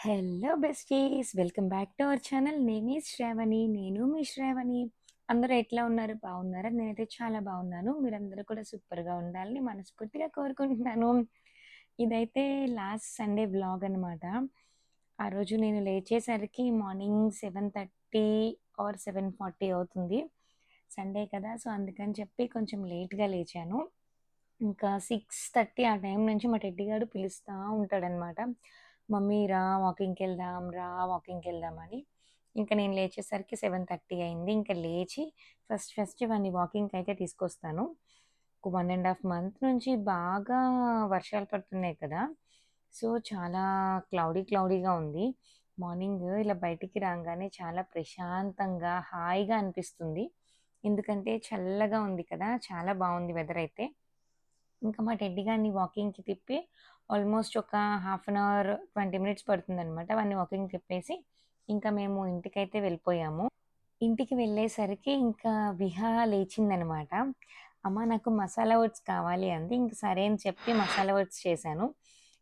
Hello besties, welcome back to our channel. నేను మీ శ్రావణి. అందరూ ఎట్లా ఉన్నారు? బాగున్నారా? నేనైతే చాలా బాగున్నాను. మీరందరూ కూడా సూపర్గా ఉండాలని మనస్ఫూర్తిగా కోరుకుంటున్నాను. ఇదైతే లాస్ట్ సండే వ్లాగ్ అనమాట. ఆ రోజు నేను లేచేసరికి మార్నింగ్ 7:30 ఆర్ 7:40 అవుతుంది. సండే కదా, సో అందుకని చెప్పి కొంచెం లేట్గా లేచాను. ఇంకా 6:30 ఆ టైం నుంచి మా టెడ్డీ గాడు పిలుస్తా ఉంటాడనమాట. మమ్మీ రా వాకింగ్‌కి వెళ్దాం, రా వాకింగ్‌కి వెళ్దాం అని. ఇంకా నేను లేచేసరికి 7:30 అయింది. ఇంకా లేచి ఫస్ట్ వాడిని వాకింగ్‌కి అయితే తీసుకొస్తాను. ఒక 1 ½ మంత్ నుంచి బాగా వర్షాలు పడుతున్నాయి కదా! సో, చాలా క్లౌడీగా ఉంది. మార్నింగ్ ఇలా బయటికి రాంగానే చాలా ప్రశాంతంగా, హాయిగా అనిపిస్తుంది. ఎందుకంటే చల్లగా ఉంది కదా! చాలా బావుంది వెదర్ అయితే. ఇంకా మా టెడ్డీ గాడిని వాకింగ్‌కి తిప్పి ఆల్మోస్ట్ ఒక హాఫ్ అన్ అవర్, 20 మినిట్స్ పడుతుందనమాట. వాడిని వాకింగ్‌కి తిప్పేసి ఇంకా మేము ఇంటికైతే వెళ్ళిపోయాము. ఇంటికి వెళ్ళేసరికి ఇంకా విహా లేచిందనమాట. అమ్మ నాకు మసాలా ఓట్స్ కావాలి అంది. ఇంక సరే అని చెప్పి మసాలా ఓట్స్ చేశాను.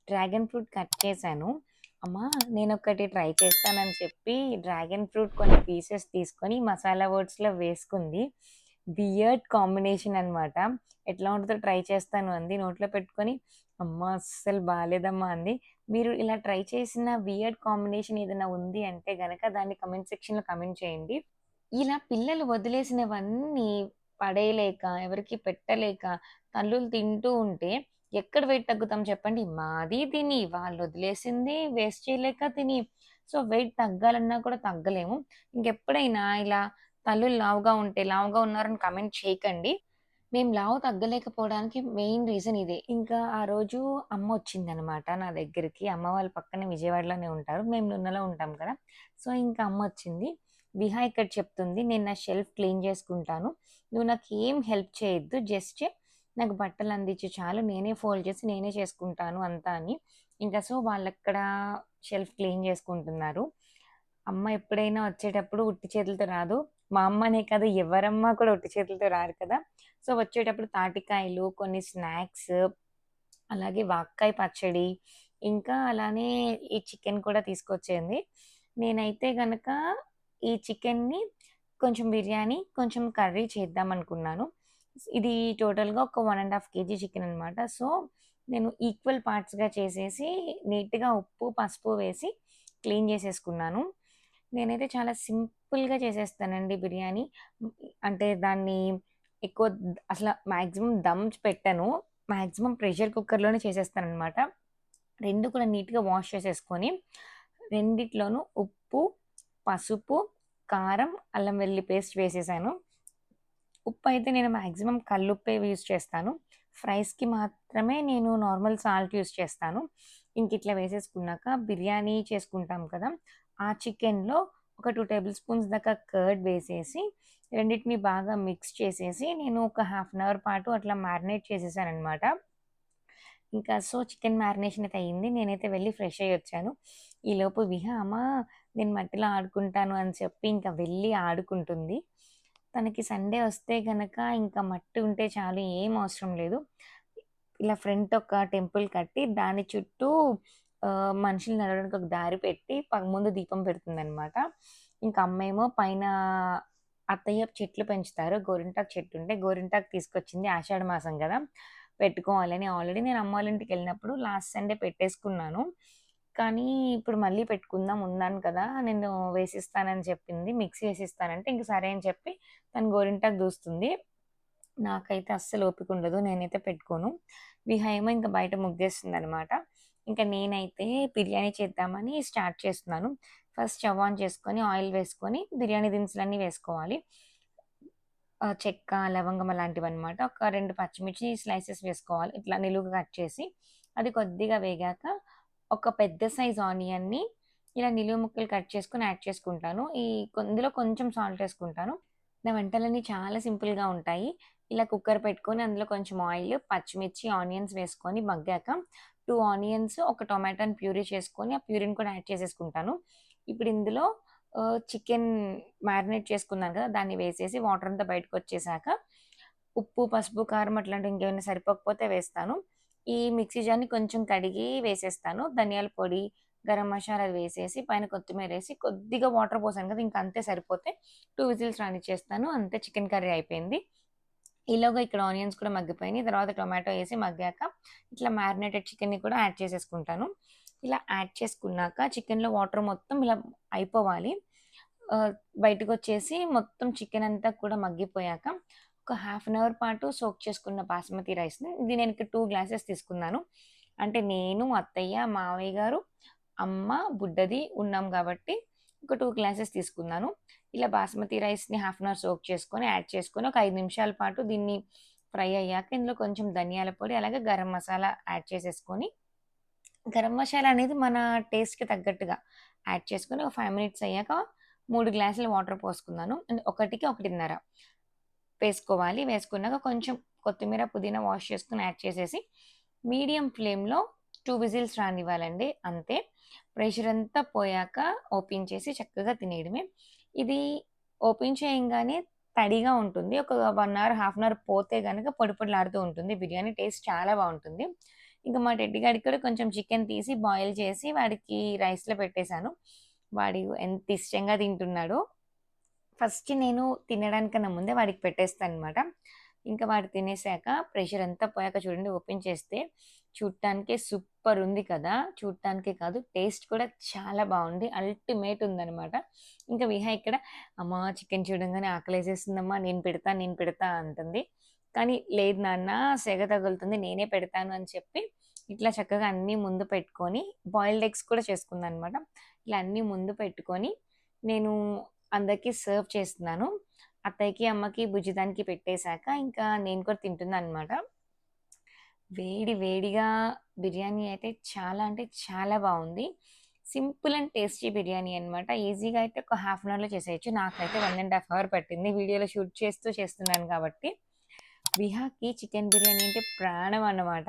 డ్రాగన్ ఫ్రూట్ కట్ చేశాను. అమ్మ నేనొకటి ట్రై చేస్తానని చెప్పి డ్రాగన్ ఫ్రూట్ కొన్ని పీసెస్ తీసుకొని మసాలా ఓట్స్‌లో వేసుకుంది. వియర్డ్ కాంబినేషన్ అనమాట. ఎట్లా ఉంటదో ట్రై చేస్తాను అంది. నోట్లో పెట్టుకొని అమ్మ అస్సలు బాలేదమ్మా అంది. మీరు ఇలా ట్రై చేసిన వియర్డ్ కాంబినేషన్ ఏదైనా ఉంది అంటే గనక దాన్ని కామెంట్ సెక్షన్‌లో కామెంట్ చేయండి. ఇలా పిల్లలు వదిలేసినవన్నీ పడేయలేక, ఎవరికీ పెట్టలేక, తల్లులు తింటూ ఉంటే ఎక్కడ వెయిట్ తగ్గుతాం చెప్పండి? మాది తిని, వాళ్ళొదిలేసింది వేస్ట్ చేయలేక తిని, సో, వెయిట్ తగ్గాలన్నా కూడా తగ్గలేము. ఇంకెప్పుడైనా ఇలా తల్లులు లావుగా ఉంటే, లావుగా ఉన్నారని కామెంట్ చేయకండి. మేము లావు తగ్గలేకపోవడానికి మెయిన్ రీజన్ ఇదే. ఇంకా ఆ రోజు అమ్మొచ్చిందనమాట నా దగ్గరికి. అమ్మ వాళ్ళు పక్కనే విజయవాడలోనే ఉంటారు. మేము నున్నలో ఉంటాం కదా! సో, ఇంకా అమ్మొచ్చింది. విహా ఇక్కడ చెప్తుంది, "నేను నా షెల్ఫ్ క్లీన్ చేసుకుంటాను. నువ్వు నాకేం హెల్ప్ చేయొద్దు. జస్ట్ నాకు బట్టలు అందించు చాలు. నేనే ఫోల్డ్ చేసి నేనే చేసుకుంటాను అంతా" అని. ఇంకా సో, వాళ్ళక్కడ షెల్ఫ్ క్లీన్ చేసుకుంటున్నారు. అమ్మ ఎప్పుడైనా వచ్చేటప్పుడు ఉట్టి చేతులతో రాదు. మా అమ్మనే కాదు, ఎవరమ్మ కూడా ఉట్టి చేతులతో రారు కదా! సో, వచ్చేటప్పుడు తాటికాయలు, కొన్ని స్నాక్స్, అలాగే వాక్కాయ పచ్చడి, ఇంకా అలానే ఈ చికెన్ కూడా తీసుకొచ్చింది. నేనైతే గనక ఈ చికెన్‌ని కొంచెం బిర్యానీ, కొంచెం కర్రీ చేద్దామనుకున్నాను. ఇది టోటల్‌గా ఒక 1 ½ కేజీ చికెన్ అనమాట. సో, నేను ఈక్వల్ పార్ట్స్‌గా చేసేసి నీట్‌గా ఉప్పు, పసుపు వేసి క్లీన్ చేసేసుకున్నాను. నేనైతే చాలా సింపుల్‌గా చేసేస్తానండి బిర్యానీ. హ్మ్. అంటే దాన్ని ఎక్కువ అసల మాక్సిమం దమ్స్ పెట్టను. Maximum pressure కుక్కర్‌లోనే చేసేస్తాననమాట. 2 కూడా నీట్‌గా వాష్ చేసేసుకొని, రెండిట్లోనూ ఉప్పు, పసుపు, కారం, అల్లం వెల్లుల్లి పేస్ట్ వేసేసాను. ఉప్పయితే నేను మాక్సిమం కల్లుప్పే యూజ్ చేస్తాను. ఫ్రైస్‌కి మాత్రమే నేను నార్మల్ సాల్ట్ యూజ్ చేస్తాను. ఇంకిట్లా వేసేసుకున్నాక బిర్యానీ చేసుకుంటాం కదా! ఆ చికెన్‌లో ఒక 2 టేబుల్ స్పూన్స్ దాకా కర్డ్ వేసేసి, రెండిటిని బాగా మిక్స్ చేసేసి, నేను ఒక హాఫ్ అన్ అవర్ పాటు అట్లా మ్యారినేట్ చేసేసాననమాట. ఇంకా సో, చికెన్ మ్యారినేషన్ అయితే అయింది. నేనైతే వెళ్లి ఫ్రెష్ అయ్యొచ్చాను. ఈలోపు అమ్మ నేను మట్టిలో ఆడుకుంటాను అని చెప్పి ఇంకా వెళ్లి ఆడుకుంటుంది. తనకి సండే వస్తే గనక ఇంకా మట్టి ఉంటే చాలు, ఏం అవసరం లేదు. ఇలా ఫ్రంట్ ఒక టెంపుల్ కట్టి దాని చుట్టూ మనుషులు నడవడానికి ఒక దారి పెట్టి ముందు దీపం పెడుతుందనమాట. ఇంకా అమ్మేమో పైన అత్తయ్య చెట్లు పెంచుతారు. గోరింటాకు చెట్టు ఉంటే గోరింటాకు తీసుకొచ్చింది. ఆషాఢ మాసం గదా! పెట్టుకోవాలని ఆల్రెడీ నేను అమ్మ వాళ్ళ ఇంటికెళ్ళినప్పుడు లాస్ట్ సండే పెట్టేసుకున్నాను. కానీ ఇప్పుడు మళ్ళీ పెట్టుకుందాం ఉన్నాను కదా! నేను వేసిస్తానని చెప్పింది. మిక్సీ వేసిస్తానంటే ఇంక సరే అని చెప్పి తను గోరింటాకు దూస్తుంది. నాకైతే అస్సలు ఓపిక ఉండదు. నేనైతే పెట్టుకోను. ఏమో ఇంక బయట ముగ్గేస్తుందనమాట. ఇంక నేనైతే బిర్యానీ చేద్దామని స్టార్ట్ చేస్తున్నాను. ఫస్ట్ స్టవ్ ఆన్ చేసుకొని, ఆయిల్ వేసుకొని, బిర్యానీ దినుసులన్నీ వేసుకోవాలి. చెక్క, లవంగం అలాంటివన్నమాట. ఒక 2 పచ్చిమిర్చి స్లైసెస్ వేసుకోవాలి. ఇట్లా నిలువుగా కట్ చేసి, అది కొద్దిగా వేగాక ఒక పెద్ద సైజ్ ఆనియన్‌ని ఇలా నిలువు ముక్కలు కట్ చేసుకొని యాడ్ చేసుకుంటాను. ఇందులో కొంచెం సాల్ట్ ఏసుకుంటాను. నా వంటలన్నీ చాలా సింపుల్‌గా ఉంటాయి. ఇలా కుక్కర్ పెట్టుకొని అందులో కొంచెం ఆయిల్, పచ్చిమిర్చి, ఆనియన్స్ వేసుకొని మగ్గాక 2 ఆనియన్స్, ఒక టొమాటోని ప్యూరీ చేసుకొని, ఆ ప్యూరీని కూడా యాడ్ చేసేసుకుంటాను. ఇప్పుడు ఇందులో చికెన్ మ్యారినేట్ చేసుకున్నాను కదా! దాన్ని వేసేసి వాటర్ అంతా బయటకొచ్చేసాక ఉప్పు, పసుపు, కారం అట్లాంటివి ఇంకేమైనా సరిపోకపోతే వేస్తాను. ఈ మిక్సీ జార్‌ని కొంచెం కడిగి వేసేస్తాను. ధనియాల పొడి, గరం మసాలా వేసేసి, పైన కొత్తిమీరేసి, కొద్దిగా వాటర్ పోసాను కదా! ఇంక అంతే సరిపోతే 2 విజిల్స్ రానిచ్చేస్తాను. అంతే చికెన్ కర్రీ అయిపోయింది. ఈలోగా ఇక్కడ ఆనియన్స్ కూడా మగ్గిపోయినాయి. తర్వాత టొమాటో ఏసి మగ్గాక ఇట్లా మ్యారినేటెడ్ చికెన్‌ని కూడా యాడ్ చేసేసుకుంటాను. ఇలా యాడ్ చేసుకున్నాక చికెన్‌లో వాటర్ మొత్తం ఇలా అయిపోవాలి. ఆహ్, బయటకొచ్చేసి మొత్తం చికెన్ అంతా కూడా మగ్గిపోయాక ఒక హాఫ్ అన్ అవర్ పాటు సోక్ చేసుకున్న బాస్మతి రైస్‌ని ఇది నేను ఇక్కడ 2 గ్లాసెస్ తీసుకున్నాను. అంటే నేను, అత్తయ్య, మావయ్య గారు, అమ్మ, బుడ్డది ఉన్నాం కాబట్టి ఒక 2 గ్లాసెస్ తీసుకున్నాను. ఇలా బాస్మతి రైస్‌ని హాఫ్ అన్ అవర్ సోక్ చేసుకొని, యాడ్ చేసుకొని ఒక 5 నిమిషాల పాటు దీన్ని ఫ్రై అయ్యాక ఇందులో కొంచెం ధనియాల పొడి, అలాగే గరం మసాలా యాడ్ చేసేసుకొని, గరం మసాలా అనేది మన టేస్ట్‌కి తగ్గట్టుగా యాడ్ చేసుకొని ఒక 5 మినిట్స్ అయ్యాక 3 గ్లాసుల వాటర్ పోసుకున్నాను. అండ్ ఒకటికి 1:30 వేసుకోవాలి. వేసుకున్నాక కొంచెం కొత్తిమీర, పుదీనా వాష్ చేసుకొని యాడ్ చేసేసి మీడియం ఫ్లేమ్‌లో 2 విజిల్స్ రానివ్వాలండి అంతే. ప్రెషర్ అంతా పోయాక ఓపెన్ చేసి చక్కగా తినేయడమే. ఇది ఓపెన్ చేయంగానే తడిగా ఉంటుంది. ఒక 1 అవర్, హాఫ్ అన్ అవర్ పోతే గనక పొడి పొడిలాడుతూ ఉంటుంది. బిర్యానీ టేస్ట్ చాలా బావుంటుంది. ఇంక మా టెడ్డీ గాడికి కూడా కొంచెం చికెన్ తీసి బాయిల్ చేసి వాడికి రైస్‌లో పెట్టేసాను. వాడు ఎంత ఇష్టంగా తింటున్నాడో. ఫస్ట్ నేను తినడానికన్నా ముందే వాడికి పెట్టేస్తాననమాట. ఇంకా వాడు తినేసాక ప్రెషర్ అంతా పోయాక చూడండి ఓపెన్ చేస్తే చూడటానికే సూపరుంది కదా! చూడటానికే కాదు టేస్ట్ కూడా చాలా బావుంది. అల్టిమేట్ ఉందనమాట. ఇంకా విహా ఇక్కడ అమ్మా చికెన్ చూడంగానే ఆకలేసేస్తుందమ్మా నేను పెడతా, నేను పెడతా అంటుంది. కానీ లేదు నాన్న సెగ తగులుతుంది నేనే పెడతాను అని చెప్పి ఇట్లా చక్కగా అన్నీ ముందు పెట్టుకొని బాయిల్డ్ ఎగ్స్ కూడా చేసుకుందనమాట. ఇలా అన్నీ ముందు పెట్టుకొని నేను అందరికి సర్వ్ చేస్తున్నాను. అత్తయ్యకి, అమ్మకి, బుజ్జిదానికి పెట్టేసాక ఇంకా నేను కూడా తింటున్నాననమాట. వేడి వేడిగా బిర్యానీ అయితే చాలా అంటే చాలా బావుంది. సింపుల్ అండ్ టేస్టీ బిర్యానీ అనమాట. ఈజీగా అయితే ఒక హాఫ్ అన్ అవర్‌లో చేసేయొచ్చు. నాకైతే 1 ½ అవర్ పట్టింది. వీడియోలో షూట్ చేస్తూ చేస్తున్నాను కాబట్టి. విహాకి చికెన్ బిర్యానీ అంటే ప్రాణం అన్నమాట.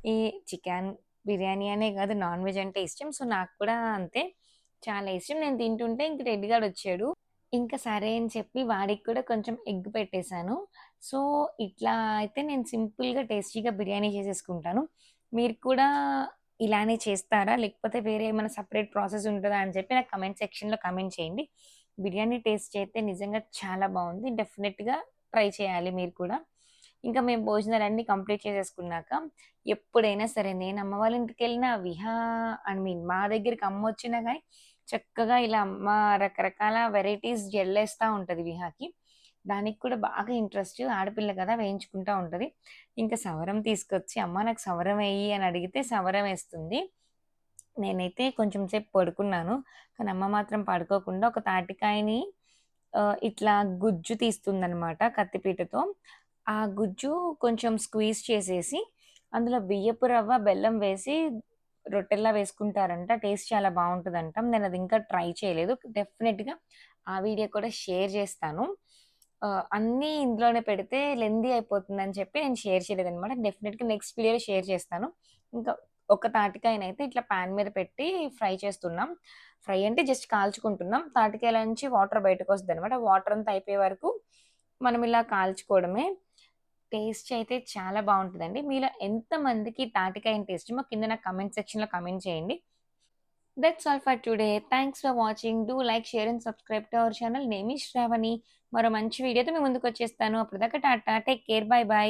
ఈ చికెన్ బిర్యానీ అనే కాదు నాన్ వెజ్ అంటే ఇష్టం. సో, నాకు కూడా అంతే. చాలా ఇష్టం. నేను తింటుంటే ఇంక టెడ్డీ గాడొచ్చాడు. ఇంక సరే అని చెప్పి వాడికి కూడా కొంచెం ఎగ్ పెట్టేసాను. సో, ఇట్లా అయితే నేను సింపుల్‌గా, టేస్టీగా బిర్యానీ చేసేసుకుంటాను. మీరు కూడా ఇలానే చేస్తారా? లేకపోతే వేరే ఏమైనా సెపరేట్ ప్రాసెస్ ఉంటదా? అని చెప్పి నాకు కమెంట్ సెక్షన్‌లో కమెంట్ చేయండి. బిర్యానీ టేస్ట్ అయితే నిజంగా చాలా బావుంది. డెఫినెట్‌గా ట్రై చేయాలి మీరు కూడా. ఇంకా మేము భోజనాలన్నీ కంప్లీట్ చేసేసుకున్నాక, ఎప్పుడైనా సరే నేను అమ్మ వాళ్ళ ఇంటికెళ్ళినా, మా దగ్గరికి అమ్మొచ్చినా గానీ, చక్కగా ఇలా అమ్మ రకరకాల వెరైటీస్ జల్లేస్తా ఉంటది విహాకి. దానికి కూడా బాగా ఇంట్రెస్ట్. ఆడపిల్ల కదా! వేయించుకుంటా ఉంటది. ఇంకా సవరం తీసుకొచ్చి, "అమ్మ నాకు సవరం ఎయ్యి" అని అడిగితే సవరం ఏస్తుంది. నేనైతే కొంచెం సేపు పడుకున్నాను. కానీ అమ్మ మాత్రం పడుకోకుండా ఒక తాటికాయని ఇట్లా గుజ్జు తీస్తుందనమాట కత్తిపీటతో. ఆ గుజ్జు కొంచెం స్క్వీజ్ చేసేసి, అందులో బియ్యపు రవ్వ, బెల్లం వేసి రొట్టెల్లా వేసుకుంటారంట. టేస్ట్ చాలా బావుంటదంట. నేనది ఇంకా ట్రై చేయలేదు. డెఫినిట్‌గా ఆ వీడియో కూడా షేర్ చేస్తాను. అన్నీ ఇందులోనే పెడితే లెంథీ అయిపోతుందని చెప్పి నేను షేర్ చేయలేదనమాట. డెఫినిట్‌గా నెక్స్ట్ వీడియోలో షేర్ చేస్తాను. ఇంకా ఒక తాటికాయనైతే ఇట్లా పాన్ మీద పెట్టి ఫ్రై చేస్తున్నాం. ఫ్రై అంటే జస్ట్ కాల్చుకుంటున్నాం. తాటికాయల నుంచి వాటర్ బయటకొస్తదనమాట. వాటర్ అంతా అయిపోయే వరకు మనం ఇలా కాల్చుకోవడమే. టేస్ట్ అయితే చాలా బావుంటదండి. మీలో ఎంతమందికి తాటికాయ అంటే ఇష్టమో కింద నాకు కామెంట్ సెక్షన్‌లో కామెంట్ చేయండి. That's all for today. Thanks for watching. Do like, share and subscribe to our channel. Name is Shravani. మరో మంచి వీడియోతో మీ ముందుకొచ్చేస్తాను. అప్పటిదాకా టాటా. Take care. Bye by.